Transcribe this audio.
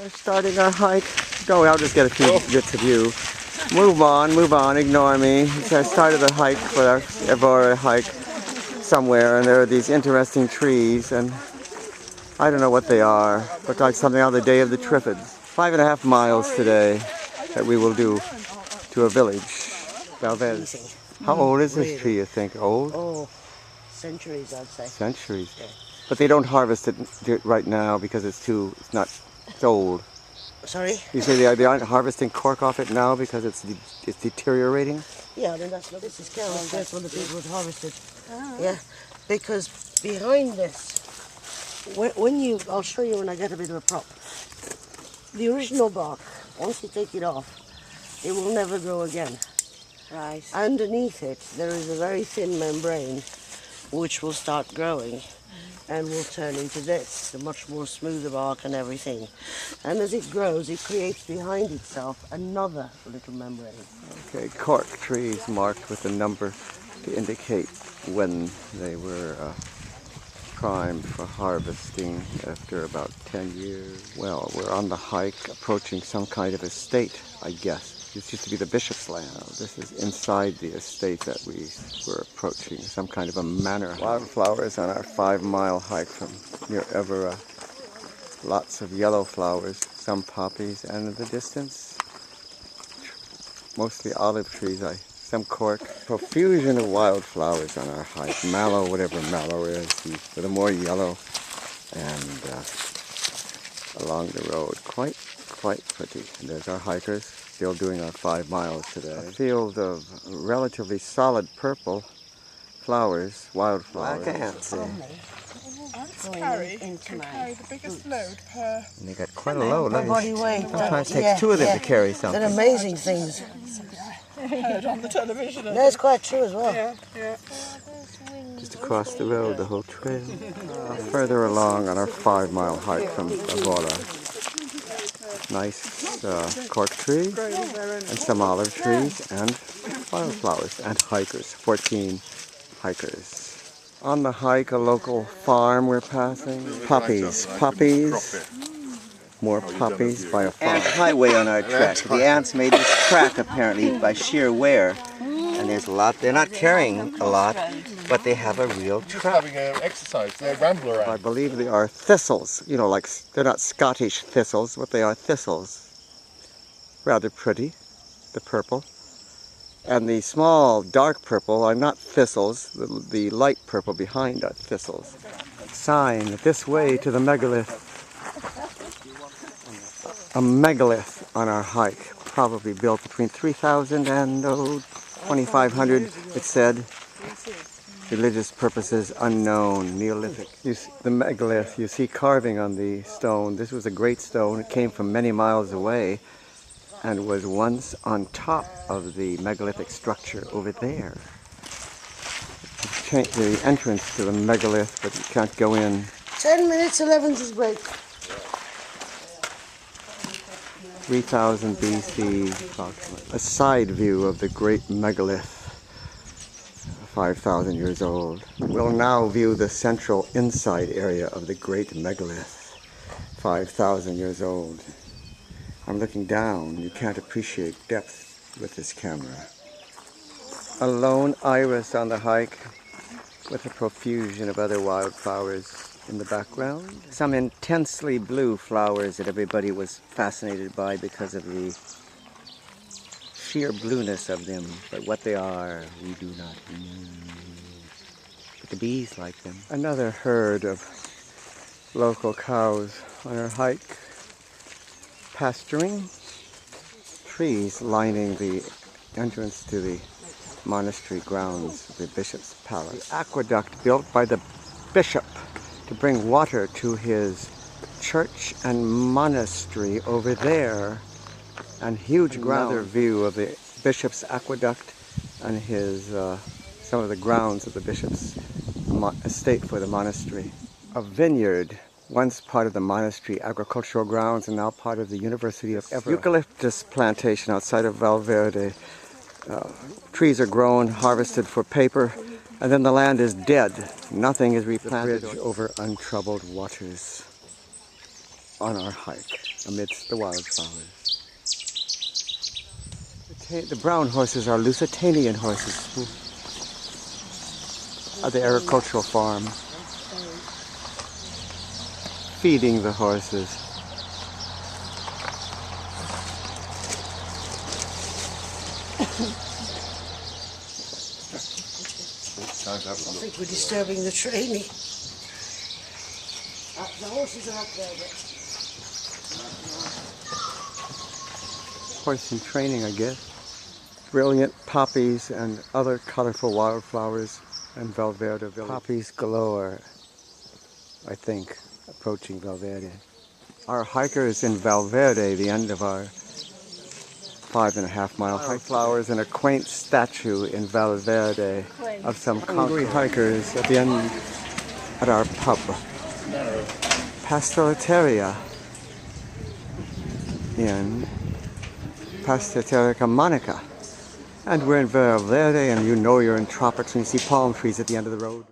Starting our hike. No, I'll just get a few bits of you. Move on, ignore me. So I started a hike for our Evora hike somewhere, and there are these interesting trees, and I don't know what they are, but like something on the day of the Triffids. 5.5 miles today that we will do to a village, Valverde. How old is this tree, you think? Old? Oh, centuries, I'd say. Centuries. Yeah. But they don't harvest it right now because it's old. Sorry? You say they aren't harvesting cork off it now because it's deteriorating? Yeah, I mean, this is cows. That's when the people would harvest it. Yeah, because behind this, I'll show you when I get a bit of a prop. The original bark, once you take it off, it will never grow again. Right. Underneath it, there is a very thin membrane which will start growing and will turn into this, a much more smoother bark and everything. And as it grows, it creates behind itself another little membrane. Okay, cork trees marked with a number to indicate when they were primed for harvesting after about 10 years. Well, we're on the hike approaching some kind of estate, I guess. This used to be the bishop's land. This is inside the estate that we were approaching, some kind of a manor. Wildflowers on our 5-mile hike from near Evora. Lots of yellow flowers, some poppies, and in the distance, mostly olive trees, some cork. Profusion of wildflowers on our hike. Mallow, whatever mallow is, with a more yellow, and along the road, quite pretty. And there's our hikers, still doing our 5 miles today. A field of relatively solid purple flowers, wildflowers. Black ants. Ants carry the biggest load per... And they got quite a load. Body weight. Sometimes it takes 2 of them to carry something. They're amazing things. Heard on the television. That's quite true as well. Yeah. Just across the road, the whole trail. Further along on our 5-mile hike from Evora. Nice cork tree, and some olive trees, and wildflowers, and hikers, 14 hikers. On the hike, a local farm we're passing. Poppies, more poppies by a farm. Ant highway on our track. The ants made this track apparently by sheer wear. And there's a lot, they're not carrying a lot, but they have a real track. Having an exercise, they're Rambler ants. I believe they are thistles, like they're not Scottish thistles, but they are thistles. Rather pretty, the purple. And the small dark purple are not thistles, the light purple behind are thistles. Sign this way to the megalith. A megalith on our hike, probably built between 3,000 and 2,500, it said. Religious purposes unknown, Neolithic. The megalith, you see carving on the stone. This was a great stone. It came from many miles away and was once on top of the megalithic structure over there. Change the entrance to the megalith, but you can't go in. 10 minutes, 11th is break. 3000 BC, approximately. A side view of the great megalith, 5,000 years old. We'll now view the central inside area of the great megalith, 5,000 years old. I'm looking down. You can't appreciate depth with this camera. A lone iris on the hike with a profusion of other wildflowers in the background. Some intensely blue flowers that everybody was fascinated by because of the sheer blueness of them. But what they are, we do not know. But the bees like them. Another herd of local cows on our hike. Pasturing. Trees lining the entrance to the monastery grounds, the bishop's palace. Aqueduct built by the bishop to bring water to his church and monastery over there. And huge ground. Another view of the bishop's aqueduct and his some of the grounds of the bishop's estate for the monastery. A vineyard, once part of the monastery agricultural grounds and now part of the University of Evora. Eucalyptus plantation outside of Valverde. Trees are grown, harvested for paper, and then the land is dead. Nothing is replanted. The bridge over untroubled waters on our hike. amidst the wildflowers. The brown horses are Lusitanian horses at the agricultural farm, feeding the horses. I think we're disturbing the training. The horses are up there. Horse in training, I guess. Brilliant poppies and other colorful wildflowers in Valverde village. Poppies galore, I think, approaching Valverde. Our hikers in Valverde, the end of our 5.5 mile hike. Flowers and a quaint statue in Valverde of some hungry hikers at the end at our pub. Pastorteria in Pastorteria Monica. And we're in Valverde, and you know you're in tropics when you see palm trees at the end of the road.